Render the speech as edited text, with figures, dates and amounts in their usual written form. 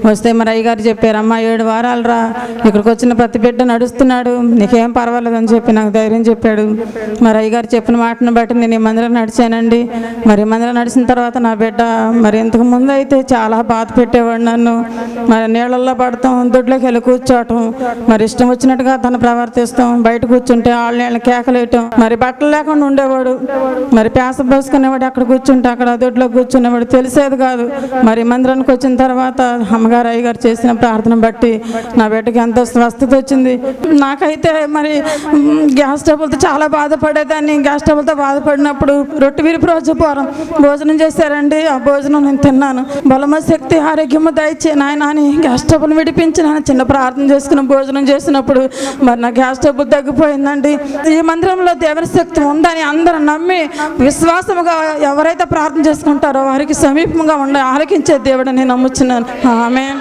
వస్తే మరి అయ్యగారు చెప్పారు, అమ్మ 7 వారాలు రా, ఇక్కడికి వచ్చిన ప్రతి బిడ్డ నడుస్తున్నాడు, నీకేం పర్వాలేదని చెప్పి నాకు ధైర్యం చెప్పాడు. మరి అయ్యగారు చెప్పిన మాటను బట్టి నేను ఈ మందిరం నడిచానండి. మరి మందిరం నడిచిన తర్వాత నా బిడ్డ మరి ఇంతకు ముందు అయితే చాలా బాధ పెట్టేవాడు నన్ను. మరి నీళ్ళల్లో పడతాం, దొడ్లోకి వెళ్ళి కూర్చోవటం, మరి ఇష్టం వచ్చినట్టుగా తను ప్రవర్తిస్తాం, బయట కూర్చుంటే వాళ్ళ నీళ్ళ కేకలేయటం, మరి బట్టలు లేకుండా ఉండేవాడు, మరి పేస పోసుకునేవాడు, అక్కడ కూర్చుంటే అక్కడ దొడ్లో కూర్చునేవాడు, తెలిసేది కాదు. మరి మందిరానికి వచ్చిన తర్వాత అమ్మగారు అయ్యగారు చేసిన ప్రార్థన బట్టి నా బిడ్డకి ఎంతో స్వస్థత వచ్చింది. నాకైతే మరి గ్యాస్ ట్రబుల్తో చాలా బాధపడేదాన్ని. గ్యాస్ ట్రబుల్తో బాధపడినప్పుడు రొట్టె విరుపు రోజు భోజనం చేశారండి. ఆ భోజనం నేను తిన్నాను. బలమ శక్తి ఆరోగ్యము దయచే నాయన అని గ్యాస్ ట్రబుల్ విడిపించి నాన్న చిన్న ప్రార్థన చేసుకుని భోజనం చేసినప్పుడు మరి నా గ్యాస్ ట్రబుల్ తగ్గిపోయిందండి. ఈ మందిరంలో దేవుని శక్తి ఉందని అందరూ నమ్మి విశ్వాసముగా ఎవరైతే ప్రార్థన చేసుకుంటారో వారికి సమీపంగా ఉండి ఆలకించే దేవుడని నమ్ముచున్నాను. ఆమేన్.